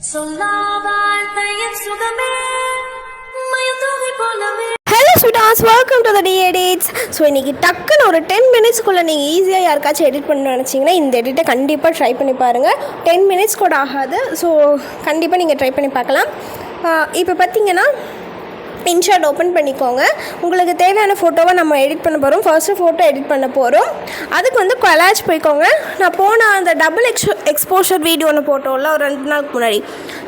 Hello sweethearts, welcome to the D-Edits. So இன்றைக்கி டக்குன்னு ஒரு 10 மினிட்ஸ்க்குள்ளே நீங்கள் ஈஸியாக யாருக்காச்சும் எடிட் பண்ணணும்னு நினச்சிங்கன்னா இந்த எடிட்டை கண்டிப்பாக ட்ரை பண்ணி பாருங்கள். 10 மினிட்ஸ் கூட ஆகாது. ஸோ கண்டிப்பாக நீங்கள் ட்ரை பண்ணி பார்க்கலாம். இப்போ பார்த்தீங்கன்னா இன்ஷாட் ஓப்பன் பண்ணிக்கோங்க. உங்களுக்கு தேவையான ஃபோட்டோவை நம்ம எடிட் பண்ண போகிறோம். ஃபர்ஸ்ட்டு ஃபோட்டோ எடிட் பண்ண போகிறோம். அதுக்கு வந்து கொலாஜ் போய்க்கோங்க. நான் போன அந்த டபுள் எக்ஸ்போஷர் வீடியோ ஒன்று போட்டோம்ல ஒரு 2 நாளுக்கு முன்னாடி.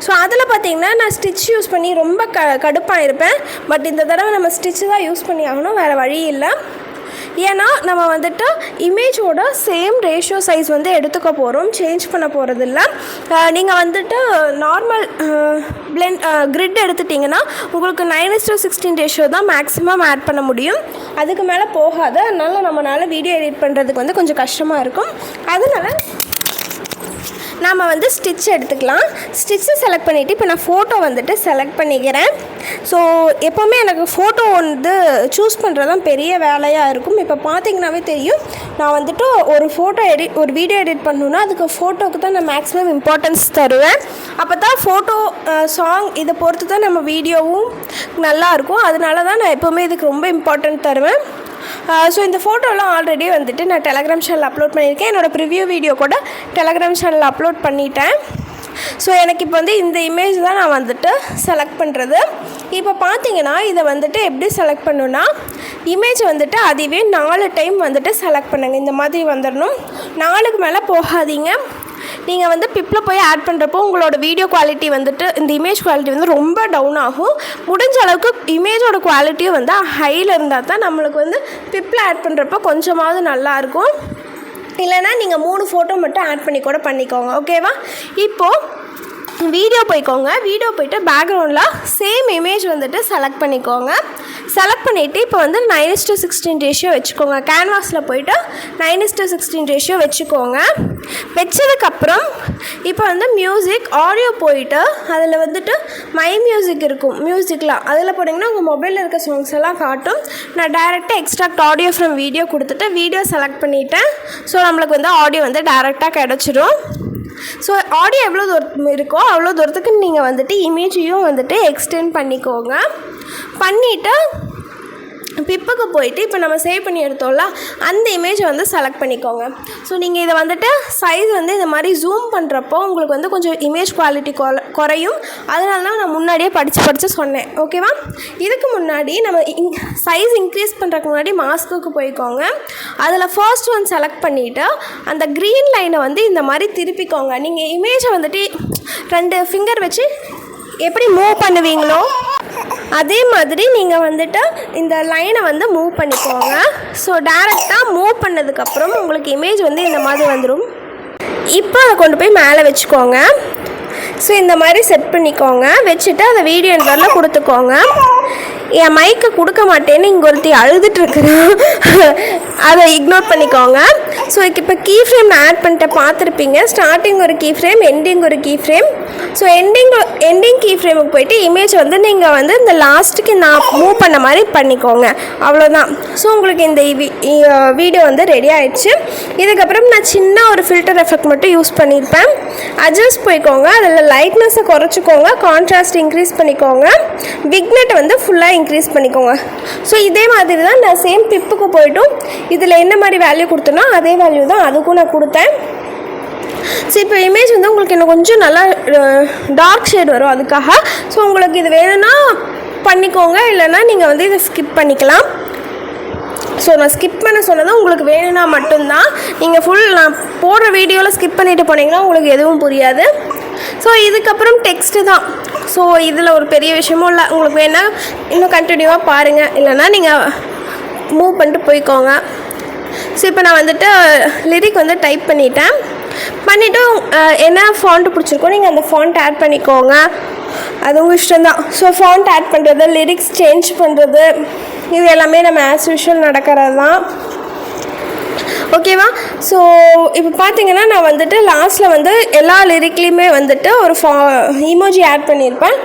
ஸோ அதில் பார்த்தீங்கன்னா நான் ஸ்டிச் யூஸ் பண்ணி ரொம்ப கடுப்பாக இருப்பேன். பட் இந்த தடவை நம்ம ஸ்டிச்சு தான் யூஸ் பண்ணி ஆகணும், வேறு வழி இல்லை. ஏன்னா நம்ம வந்துட்டு இமேஜோட சேம் ரேஷியோ சைஸ் வந்து எடுத்துக்க போகிறோம், சேஞ்ச் பண்ண போகிறதில்ல. நீங்கள் வந்துட்டு நார்மல் கிரிட் எடுத்துட்டிங்கன்னா உங்களுக்கு 9:16 ரேஷியோ தான் மேக்ஸிமம் ஆட் பண்ண முடியும். அதுக்கு மேலே போகாது. அதனால் நம்மளால் வீடியோ எடிட் பண்ணுறதுக்கு வந்து கொஞ்சம் கஷ்டமாக இருக்கும். அதனால் நாம் வந்து ஸ்டிச் எடுத்துக்கலாம். ஸ்டிச்சை செலக்ட் பண்ணிவிட்டு இப்போ நான் ஃபோட்டோ வந்துட்டு செலக்ட் பண்ணிக்கிறேன். ஸோ எப்போவுமே எனக்கு ஃபோட்டோ வந்து சூஸ் பண்ணுறது தான் பெரிய வேலையாக இருக்கும். இப்போ பார்த்தீங்கன்னாவே தெரியும், நான் வந்துட்டு ஒரு வீடியோ எடிட் பண்ணணுன்னா அதுக்கு ஃபோட்டோவுக்கு தான் நான் மேக்ஸிமம் இம்பார்ட்டன்ஸ் தருவேன். அப்போ தான் ஃபோட்டோ சாங் இதை பொறுத்து தான் நம்ம வீடியோவும் நல்லாயிருக்கும். அதனால தான் நான் எப்போவுமே இதுக்கு ரொம்ப இம்பார்ட்டன்ட் தருவேன். ஸோ இந்த ஃபோட்டோலாம் ஆல்ரெடி வந்துட்டு நான் டெலகிராம் சேனலில் அப்லோட் பண்ணியிருக்கேன். என்னோடய ப்ரிவ்யூ வீடியோ கூட டெலகிராம் சேனலில் அப்லோட் பண்ணிட்டேன். ஸோ எனக்கு இப்போ வந்து இந்த இமேஜ் தான் நான் வந்துட்டு செலக்ட் பண்ணுறது. இப்போ பார்த்தீங்கன்னா இதை வந்துட்டு எப்படி செலக்ட் பண்ணணுன்னா, இமேஜ் வந்துட்டு அதுவே 4 டைம் வந்துட்டு செலக்ட் பண்ணுங்கள். இந்த மாதிரி வந்துடணும். 4க்கு மேலே போகாதீங்க. நீங்கள் வந்து பிப்பில் போய் ஆட் பண்ணுறப்போ உங்களோட வீடியோ குவாலிட்டி வந்துட்டு இந்த இமேஜ் குவாலிட்டி வந்து ரொம்ப டவுன் ஆகும். முடிஞ்ச அளவுக்கு இமேஜோட குவாலிட்டியும் வந்து ஹையில் இருந்தால் தான் நம்மளுக்கு வந்து பிப்பில் ஆட் பண்ணுறப்போ கொஞ்சமாவது நல்லாயிருக்கும். இல்லைனா நீங்கள் 3 ஃபோட்டோ மட்டும் ஆட் பண்ணி கூட பண்ணிக்கோங்க. ஓகேவா? இப்போது வீடியோ போய்க்கோங்க. வீடியோ போய்ட்டு பேக்ரவுண்டில் சேம் இமேஜ் வந்துட்டு செலக்ட் பண்ணிக்கோங்க. செலக்ட் பண்ணிவிட்டு இப்போ வந்து 9:16 ரேஷியோ வச்சுக்கோங்க. கேன்வாஸில் போய்ட்டு 9:16 ரேஷியோ வச்சுக்கோங்க. வச்சதுக்கப்புறம் இப்போ வந்து மியூசிக் ஆடியோ போயிட்டு அதில் வந்துட்டு மை மியூசிக் இருக்கும். மியூசிக்லாம் அதில் போனீங்கன்னா உங்கள் மொபைலில் இருக்க சாங்ஸ் எல்லாம் காட்டும். நான் டைரெக்டாக எக்ஸ்ட்ராக்ட் ஆடியோ ஃப்ரம் வீடியோ கொடுத்துட்டு வீடியோ செலக்ட் பண்ணிவிட்டேன். ஸோ நம்மளுக்கு வந்து ஆடியோ வந்து டைரெக்டாக கிடச்சிரும். ஸோ ஆடியோ எவ்வளோ தூரம் இருக்கோ அவ்வளோ தூரத்துக்கு நீங்கள் வந்துட்டு இமேஜையும் வந்துட்டு எக்ஸ்டெண்ட் பண்ணிக்கோங்க. பண்ணிவிட்டு பிப்புக்கு போயிட்டு இப்போ நம்ம சேவ் பண்ணி எடுத்தோம்ல அந்த இமேஜை வந்து செலக்ட் பண்ணிக்கோங்க. ஸோ நீங்கள் இதை வந்துட்டு சைஸ் வந்து இந்த மாதிரி ஜூம் பண்ணுறப்போ உங்களுக்கு வந்து கொஞ்சம் இமேஜ் குவாலிட்டி குறையும். அதனால தான் நான் முன்னாடியே படித்து சொன்னேன். ஓகேவா? இதுக்கு முன்னாடி நம்ம சைஸ் இன்க்ரீஸ் பண்ணுறதுக்கு முன்னாடி மாஸ்க்குக்கு போய்க்கோங்க. அதில் ஃபர்ஸ்ட் ஒன் செலக்ட் பண்ணிவிட்டு அந்த க்ரீன் லைனை வந்து இந்த மாதிரி திருப்பிக்கோங்க. நீங்கள் இமேஜை வந்துட்டு 2 ஃபிங்கர் வச்சு எப்படி மூவ் பண்ணுவீங்களோ அதே மாதிரி நீங்கள் வந்துட்டு இந்த லைனை வந்து மூவ் பண்ணிக்கோங்க. ஸோ டேரெக்டாக மூவ் பண்ணதுக்கப்புறம் உங்களுக்கு இமேஜ் வந்து இந்த மாதிரி வந்துடும். இப்போ அதை கொண்டு போய் மேலே வச்சுக்கோங்க. ஸோ இந்த மாதிரி செட் பண்ணிக்கோங்க. வச்சுட்டு அதை வீடியோ என்வரில் கொடுத்துக்கோங்க. என் மைக்கை கொடுக்க மாட்டேன்னு இங்கே ஒருத்தி அழுதுட்டுருக்குறேன், அதை இக்னோர் பண்ணிக்கோங்க. ஸோ இப்போ கீ ஃப்ரேம் நான் ஆட் பண்ணிட்டு பார்த்துருப்பீங்க. ஸ்டார்டிங் ஒரு கீ ஃப்ரேம், எண்டிங் ஒரு key frame. So ending key ஃப்ரேமுக்கு போயிட்டு இமேஜ் வந்து நீங்கள் வந்து இந்த லாஸ்ட்டுக்கு நான் மூவ் பண்ண மாதிரி பண்ணிக்கோங்க. அவ்வளோதான். ஸோ உங்களுக்கு இந்த வீடியோ வந்து ரெடி ஆகிடுச்சு. இதுக்கப்புறம் நான் சின்ன ஒரு ஃபில்டர் எஃபெக்ட் மட்டும் யூஸ் பண்ணியிருப்பேன். அட்ஜஸ்ட் போய்க்கோங்க. அதில் லைட்னஸை குறைச்சிக்கோங்க, கான்ட்ராஸ்ட் இன்க்ரீஸ் பண்ணிக்கோங்க, விக்னெட்டை வந்து ஃபுல்லாக இன்க்ரீஸ் பண்ணிக்கோங்க. ஸோ இதே மாதிரி தான் நான் சேம் பிப்புக்கு போய்ட்டும் இதில் என்ன மாதிரி வேல்யூ கொடுத்தனோ அதே வேல்யூ தான் அதுக்கும் நான் கொடுத்தேன். ஸோ இப்போ இமேஜ் வந்து உங்களுக்கு இன்னும் கொஞ்சம் நல்லா டார்க் ஷேட் வரும் அதுக்காக. ஸோ உங்களுக்கு இது வேணும்னா பண்ணிக்கோங்க, இல்லைன்னா நீங்கள் வந்து இதை ஸ்கிப் பண்ணிக்கலாம். ஸோ நான் ஸ்கிப் பண்ண சொன்னதான் உங்களுக்கு வேணும்னா மட்டும்தான். நீங்கள் நான் போடுற வீடியோவில் ஸ்கிப் பண்ணிவிட்டு போனீங்கன்னா உங்களுக்கு எதுவும் புரியாது. ஸோ இதுக்கப்புறம் டெக்ஸ்ட்டு தான். ஸோ இதில் ஒரு பெரிய விஷயமும் இல்லை. உங்களுக்கு வேணால் இன்னும் கண்டினியூவாக பாருங்கள், இல்லைன்னா நீங்கள் மூவ் பண்ணிட்டு போய்க்கோங்க. ஸோ இப்போ நான் வந்துட்டு லிரிக் வந்து டைப் பண்ணிவிட்டு என்ன ஃபாண்ட்டு பிடிச்சிருக்கோ நீங்கள் அந்த ஃபாண்ட் ஆட் பண்ணிக்கோங்க. அது உங்கள் இஷ்டம்தான். ஸோ ஃபாண்ட் ஆட் பண்ணுறது, லிரிக்ஸ் சேஞ்ச் பண்ணுறது, இது எல்லாமே நம்ம ஆஸ் யூஷுவல் நடக்கிறது தான். ஓகேவா? ஸோ இப்போ பார்த்தீங்கன்னா நான் வந்துட்டு லாஸ்ட்டில் வந்து எல்லா லிரிக்லேயுமே வந்துட்டு ஒரு இமோஜி ஆட் பண்ணியிருப்பேன்.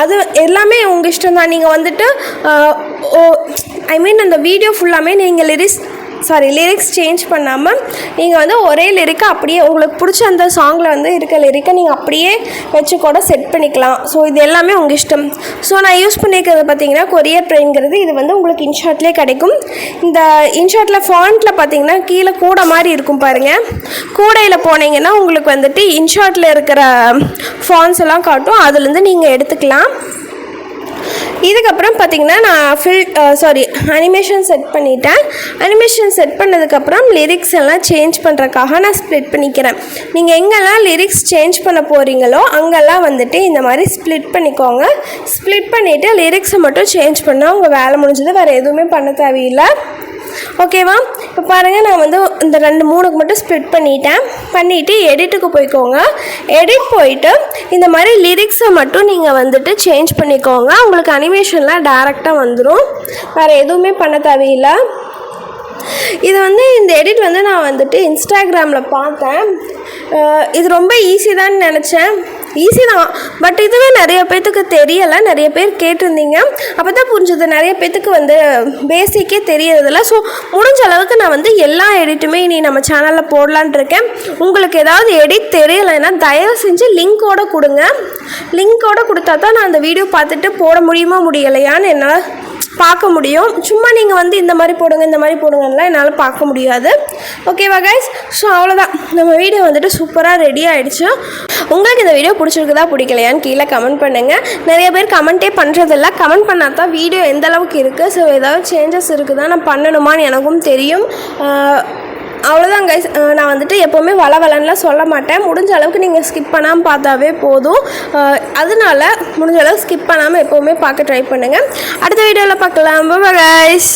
அது எல்லாமே உங்கள் இஷ்டம் தான். நீங்கள் வந்துட்டு அந்த வீடியோ ஃபுல்லாமே நீங்கள் லிரிக்ஸ் லிரிக்ஸ் சேஞ்ச் பண்ணாமல் நீங்கள் வந்து ஒரே லிரிக்கை அப்படியே உங்களுக்கு பிடிச்ச அந்த சாங்கில் வந்து இருக்க லிரிக்கை நீங்கள் அப்படியே வச்சு கூட செட் பண்ணிக்கலாம். ஸோ இது எல்லாமே உங்கள் இஷ்டம். ஸோ நான் யூஸ் பண்ணியிருக்கிறது பார்த்தீங்கன்னா கொரியர் ப்ரைங்கிறது. இது வந்து உங்களுக்கு இன்ஷாட்லேயே கிடைக்கும். இந்த இன்ஷாட்டில் ஃபாண்ட்டில் பார்த்தீங்கன்னா கீழே கூடை மாதிரி இருக்கும் பாருங்கள். கூடையில் போனீங்கன்னா உங்களுக்கு வந்துட்டு இன்ஷாட்டில் இருக்கிற ஃபாண்ட்ஸ் எல்லாம் காட்டும். அதுலேருந்து நீங்கள் எடுத்துக்கலாம். இதுக்கப்புறம் பார்த்திங்கன்னா நான் அனிமேஷன் செட் பண்ணிட்டேன். அனிமேஷன் செட் பண்ணதுக்கப்புறம் லிரிக்ஸ் எல்லாம் சேஞ்ச் பண்ணுறக்காக நான் ஸ்ப்ளிட் பண்ணிக்கிறேன். நீங்கள் எங்கெல்லாம் லிரிக்ஸ் சேஞ்ச் பண்ண போகிறீங்களோ அங்கெல்லாம் வந்துட்டு இந்த மாதிரி ஸ்ப்ளிட் பண்ணிக்கோங்க. ஸ்ப்ளிட் பண்ணிவிட்டு லிரிக்ஸை மட்டும் சேஞ்ச் பண்ணால் உங்கள் வேலை முடிஞ்சது. வேறு எதுவுமே பண்ண தேவையில்லை. ஓகேவா? இப்போ பாருங்கள், நான் வந்து இந்த 2-3க்கு மட்டும் ஸ்ப்ளிட் பண்ணிவிட்டு எடிட்டுக்கு போய்க்கோங்க. எடிட் போயிட்டு இந்த மாதிரி லிரிக்ஸை மட்டும் நீங்கள் வந்துட்டு சேஞ்ச் பண்ணிக்கோங்க. உங்களுக்கு அனிமேஷன்லாம் டேரெக்டாக வந்துடும். வேறு எதுவுமே பண்ண தேவையில்லை. இது வந்து இந்த எடிட் வந்து நான் வந்துட்டு இன்ஸ்டாகிராமில் பார்த்தேன். இது ரொம்ப ஈஸி தான் நினச்சேன். ஈஸி தான், பட் இதுவே நிறைய பேர்த்துக்கு தெரியலை. நிறைய பேர் கேட்டிருந்தீங்க. அப்போ தான் புரிஞ்சது நிறைய பேர்த்துக்கு வந்து பேசிக்கே தெரியறதில்ல. ஸோ முடிஞ்ச அளவுக்கு நான் வந்து எல்லா எடிட்டுமே இனி நம்ம சேனலில் போடலான் இருக்கேன். உங்களுக்கு ஏதாவது எடிட் தெரியலைன்னா தயவு செஞ்சு லிங்க்கோடு கொடுங்க. லிங்க்கோடு கொடுத்தா தான் நான் அந்த வீடியோ பார்த்துட்டு போட முடியுமா முடியலையான்னு என்னால் பார்க்க முடியும். சும்மா நீங்கள் வந்து இந்த மாதிரி போடுங்கலாம் என்னால் பார்க்க முடியாது. ஓகேவா கைஸ்? ஸோ அவ்வளோதான், நம்ம வீடியோ வந்துட்டு சூப்பராக ரெடி ஆகிடுச்சு. உங்களுக்கு இந்த வீடியோ பிடிச்சிருக்குதா பிடிக்கலையான்னு கீழே கமெண்ட் பண்ணுங்கள். நிறைய பேர் கமெண்ட்டே பண்ணுறதில்ல. கமெண்ட் பண்ணால் தான் வீடியோ எந்த அளவுக்கு இருக்குது, ஸோ ஏதாவது சேஞ்சஸ் இருக்குதா நான் பண்ணணுமான்னு எனக்கும் தெரியும். அவ்வளோதான் கைஸ். நான் வந்துட்டு எப்போவுமே வளவலன்னுலாம் சொல்ல மாட்டேன். முடிஞ்ச அளவுக்கு நீங்கள் ஸ்கிப் பண்ணாமல் பார்த்தாவே போதும். அதனால முடிஞ்ச அளவுக்கு ஸ்கிப் பண்ணாமல் எப்போவுமே பார்க்க ட்ரை பண்ணுங்கள். அடுத்த வீடியோவில் பார்க்கலாம். Bye guys.